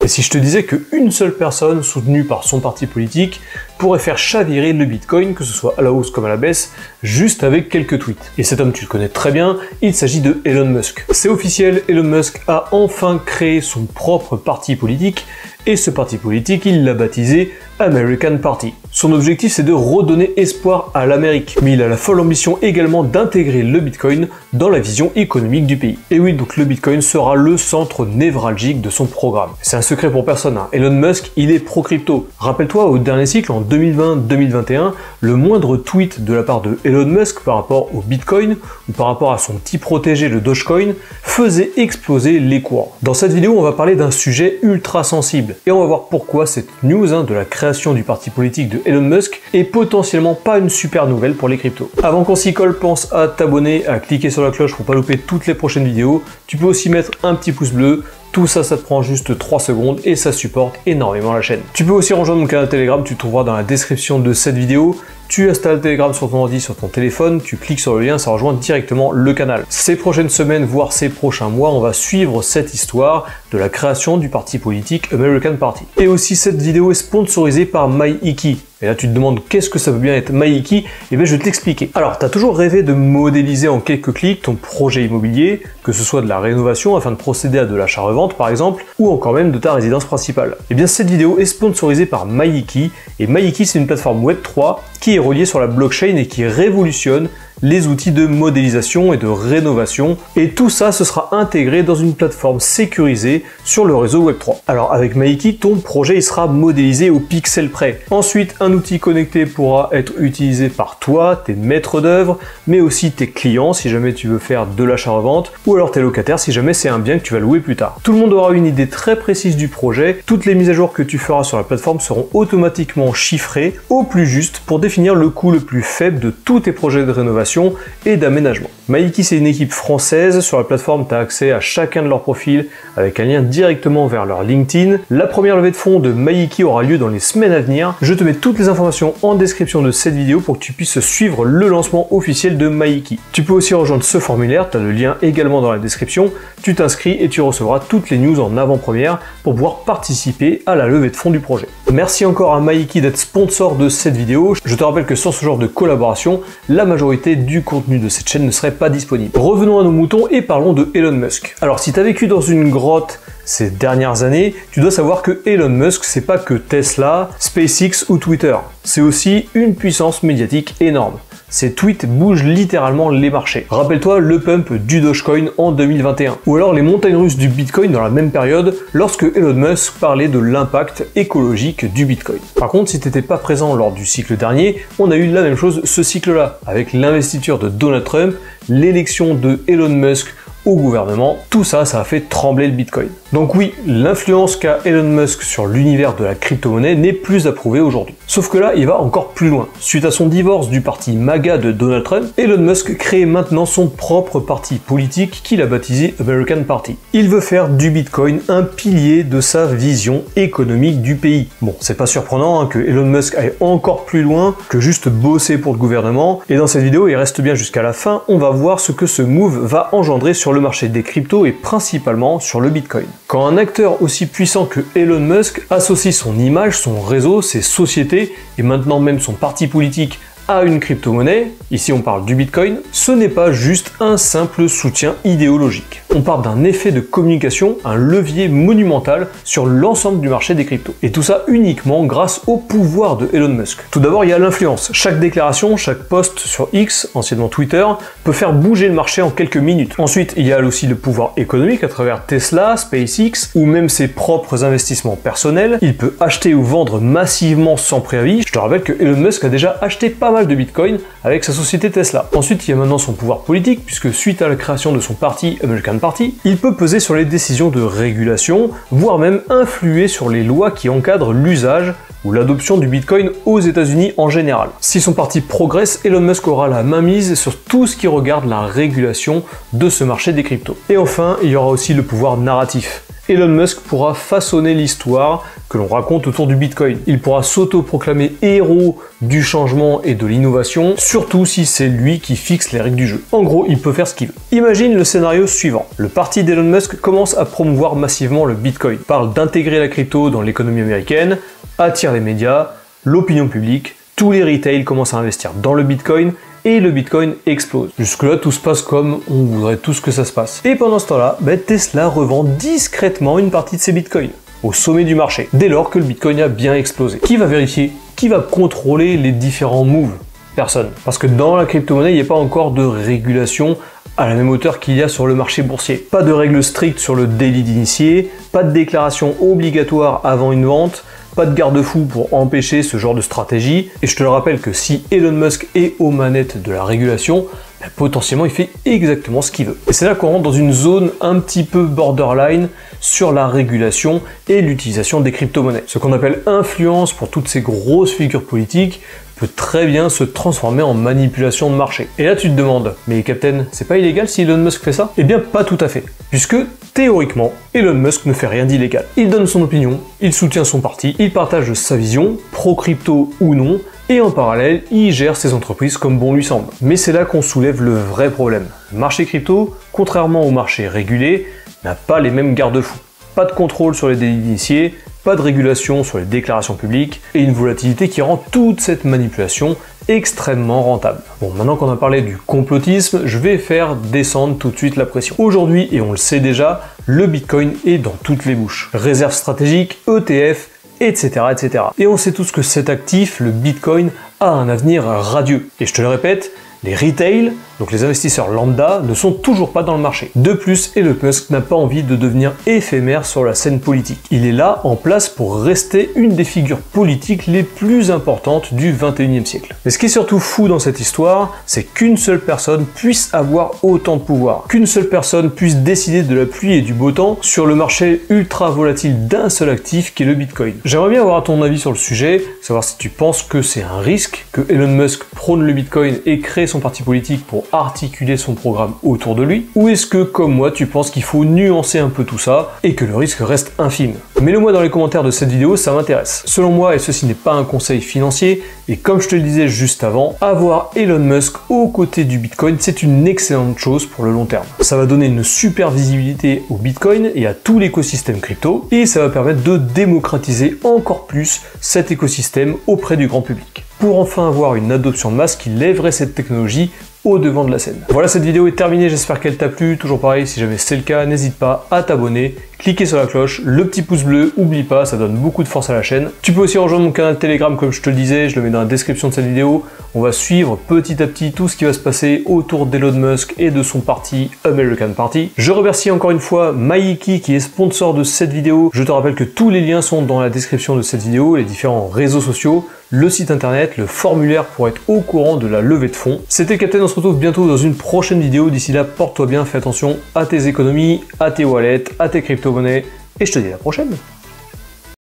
Et si je te disais qu'une seule personne soutenue par son parti politique pourrait faire chavirer le Bitcoin, que ce soit à la hausse comme à la baisse, juste avec quelques tweets. Et cet homme, tu le connais très bien, il s'agit de Elon Musk. C'est officiel, Elon Musk a enfin créé son propre parti politique, et ce parti politique, il l'a baptisé American Party. Son objectif, c'est de redonner espoir à l'Amérique. Mais il a la folle ambition également d'intégrer le Bitcoin dans la vision économique du pays. Et oui, donc le Bitcoin sera le centre névralgique de son programme. C'est un secret pour personne, hein. Elon Musk, il est pro-crypto. Rappelle-toi, au dernier cycle, en 2020-2021, le moindre tweet de la part de Elon Musk par rapport au Bitcoin ou par rapport à son petit protégé, le Dogecoin, faisait exploser les cours. Dans cette vidéo, on va parler d'un sujet ultra sensible. Et on va voir pourquoi cette news de la création du parti politique de Elon Musk est potentiellement pas une super nouvelle pour les cryptos. Avant qu'on s'y colle, pense à t'abonner, à cliquer sur la cloche pour pas louper toutes les prochaines vidéos. Tu peux aussi mettre un petit pouce bleu. Tout ça, ça te prend juste 3 secondes et ça supporte énormément la chaîne. Tu peux aussi rejoindre mon canal Telegram, tu le trouveras dans la description de cette vidéo. Tu installes Telegram sur ton ordi, sur ton téléphone, tu cliques sur le lien, ça rejoint directement le canal. Ces prochaines semaines, voire ces prochains mois, on va suivre cette histoire de la création du parti politique American Party. Et aussi, cette vidéo est sponsorisée par MyIki. Et là, tu te demandes qu'est-ce que ça veut bien être MyIki? Et bien, je vais te l'expliquer. Alors, tu as toujours rêvé de modéliser en quelques clics ton projet immobilier, que ce soit de la rénovation afin de procéder à de l'achat-revente par exemple, ou encore même de ta résidence principale. Et bien, cette vidéo est sponsorisée par MyIki. Et MyIki, c'est une plateforme Web3 qui est reliée sur la blockchain et qui révolutionne les outils de modélisation et de rénovation, et tout ça ce sera intégré dans une plateforme sécurisée sur le réseau Web3. Alors avec MyIki, ton projet il sera modélisé au pixel près. Ensuite, un outil connecté pourra être utilisé par toi, tes maîtres d'œuvre, mais aussi tes clients si jamais tu veux faire de l'achat-revente, ou alors tes locataires si jamais c'est un bien que tu vas louer plus tard. Tout le monde aura une idée très précise du projet, toutes les mises à jour que tu feras sur la plateforme seront automatiquement chiffrées au plus juste pour définir le coût le plus faible de tous tes projets de rénovation et d'aménagement. MyIki, c'est une équipe française. Sur la plateforme, tu as accès à chacun de leurs profils avec un lien directement vers leur LinkedIn. La première levée de fonds de MyIki aura lieu dans les semaines à venir. Je te mets toutes les informations en description de cette vidéo pour que tu puisses suivre le lancement officiel de MyIki. Tu peux aussi rejoindre ce formulaire, tu as le lien également dans la description. Tu t'inscris et tu recevras toutes les news en avant-première pour pouvoir participer à la levée de fonds du projet. Merci encore à MyIki d'être sponsor de cette vidéo. Je te rappelle que sans ce genre de collaboration, la majorité du contenu de cette chaîne ne serait pas disponible. Revenons à nos moutons et parlons de Elon Musk. Alors si tu as vécu dans une grotte ces dernières années, tu dois savoir que Elon Musk, c'est pas que Tesla, SpaceX ou Twitter. C'est aussi une puissance médiatique énorme. Ces tweets bougent littéralement les marchés. Rappelle-toi le pump du Dogecoin en 2021. Ou alors les montagnes russes du Bitcoin dans la même période lorsque Elon Musk parlait de l'impact écologique du Bitcoin. Par contre, si tu n'étais pas présent lors du cycle dernier, on a eu la même chose ce cycle-là, avec l'investiture de Donald Trump, l'élection de Elon Musk au gouvernement, tout ça, ça a fait trembler le Bitcoin. Donc oui, l'influence qu'a Elon Musk sur l'univers de la crypto-monnaie n'est plus à prouver aujourd'hui. Sauf que là, il va encore plus loin. Suite à son divorce du parti MAGA de Donald Trump, Elon Musk crée maintenant son propre parti politique qu'il a baptisé American Party. Il veut faire du Bitcoin un pilier de sa vision économique du pays. Bon, c'est pas surprenant que Elon Musk aille encore plus loin que juste bosser pour le gouvernement, et dans cette vidéo, il reste bien jusqu'à la fin, on va voir ce que ce move va engendrer sur le marché des cryptos et principalement sur le Bitcoin. Quand un acteur aussi puissant que Elon Musk associe son image, son réseau, ses sociétés et maintenant même son parti politique à une crypto-monnaie, ici on parle du Bitcoin, ce n'est pas juste un simple soutien idéologique. On parle d'un effet de communication, un levier monumental sur l'ensemble du marché des cryptos. Et tout ça uniquement grâce au pouvoir de Elon Musk. Tout d'abord, il y a l'influence. Chaque déclaration, chaque post sur X, anciennement Twitter, peut faire bouger le marché en quelques minutes. Ensuite, il y a aussi le pouvoir économique à travers Tesla, SpaceX ou même ses propres investissements personnels. Il peut acheter ou vendre massivement sans préavis. Je te rappelle que Elon Musk a déjà acheté pas mal de Bitcoin avec sa société Tesla. Ensuite, il y a maintenant son pouvoir politique, puisque suite à la création de son parti American Party, il peut peser sur les décisions de régulation, voire même influer sur les lois qui encadrent l'usage ou l'adoption du Bitcoin aux États-Unis en général. Si son parti progresse, Elon Musk aura la mainmise sur tout ce qui regarde la régulation de ce marché des cryptos. Et enfin, il y aura aussi le pouvoir narratif. Elon Musk pourra façonner l'histoire que l'on raconte autour du Bitcoin. Il pourra s'auto-proclamer héros du changement et de l'innovation, surtout si c'est lui qui fixe les règles du jeu. En gros, il peut faire ce qu'il veut. Imagine le scénario suivant. Le parti d'Elon Musk commence à promouvoir massivement le Bitcoin, parle d'intégrer la crypto dans l'économie américaine, attire les médias, l'opinion publique, tous les retails commencent à investir dans le Bitcoin, et le Bitcoin explose. Jusque-là, tout se passe comme on voudrait tous que ça se passe. Et pendant ce temps-là, Tesla revend discrètement une partie de ses Bitcoins au sommet du marché, dès lors que le Bitcoin a bien explosé. Qui va vérifier? Qui va contrôler les différents moves? Personne. Parce que dans la crypto-monnaie, il n'y a pas encore de régulation à la même hauteur qu'il y a sur le marché boursier. Pas de règles strictes sur le délit d'initié, pas de déclaration obligatoire avant une vente, pas de garde-fou pour empêcher ce genre de stratégie. Et je te le rappelle que si Elon Musk est aux manettes de la régulation, potentiellement il fait exactement ce qu'il veut. Et c'est là qu'on rentre dans une zone un petit peu borderline sur la régulation et l'utilisation des crypto-monnaies. Ce qu'on appelle influence pour toutes ces grosses figures politiques peut très bien se transformer en manipulation de marché. Et là tu te demandes, mais Captain, c'est pas illégal si Elon Musk fait ça? Eh bien pas tout à fait, puisque théoriquement, Elon Musk ne fait rien d'illégal. Il donne son opinion, il soutient son parti, il partage sa vision, pro-crypto ou non, et en parallèle, il gère ses entreprises comme bon lui semble. Mais c'est là qu'on soulève le vrai problème. Le marché crypto, contrairement au marché régulé, n'a pas les mêmes garde-fous. Pas de contrôle sur les délits d'initiés, pas de régulation sur les déclarations publiques, et une volatilité qui rend toute cette manipulation extrêmement rentable. Bon, maintenant qu'on a parlé du complotisme, je vais faire descendre tout de suite la pression. Aujourd'hui, et on le sait déjà, le Bitcoin est dans toutes les bouches. Réserve stratégique, ETF, etc., etc. Et on sait tous que cet actif, le Bitcoin, a un avenir radieux. Et je te le répète, les retail, donc les investisseurs lambda, ne sont toujours pas dans le marché. De plus, Elon Musk n'a pas envie de devenir éphémère sur la scène politique. Il est là, en place pour rester une des figures politiques les plus importantes du 21e siècle. Mais ce qui est surtout fou dans cette histoire, c'est qu'une seule personne puisse avoir autant de pouvoir. Qu'une seule personne puisse décider de la pluie et du beau temps sur le marché ultra volatile d'un seul actif qui est le Bitcoin. J'aimerais bien avoir ton avis sur le sujet, savoir si tu penses que c'est un risque, que Elon Musk prône le Bitcoin et crée son parti politique pour articuler son programme autour de lui, ou est-ce que, comme moi, tu penses qu'il faut nuancer un peu tout ça et que le risque reste infime? Mets-le moi dans les commentaires de cette vidéo, ça m'intéresse. Selon moi, et ceci n'est pas un conseil financier, et comme je te le disais juste avant, avoir Elon Musk aux côtés du Bitcoin, c'est une excellente chose pour le long terme. Ça va donner une super visibilité au Bitcoin et à tout l'écosystème crypto, et ça va permettre de démocratiser encore plus cet écosystème auprès du grand public, pour enfin avoir une adoption de masse qui lèverait cette technologie au devant de la scène. Voilà, cette vidéo est terminée, j'espère qu'elle t'a plu. Toujours pareil, si jamais c'est le cas, n'hésite pas à t'abonner, cliquer sur la cloche, le petit pouce bleu, oublie pas, ça donne beaucoup de force à la chaîne. Tu peux aussi rejoindre mon canal Telegram comme je te le disais, je le mets dans la description de cette vidéo. On va suivre petit à petit tout ce qui va se passer autour d'Elon Musk et de son parti American Party. Je remercie encore une fois Maïki qui est sponsor de cette vidéo. Je te rappelle que tous les liens sont dans la description de cette vidéo, les différents réseaux sociaux, le site internet, le formulaire pour être au courant de la levée de fonds. C'était Captain, on se retrouve bientôt dans une prochaine vidéo. D'ici là, porte-toi bien, fais attention à tes économies, à tes wallets, à tes crypto-monnaies, et je te dis à la prochaine.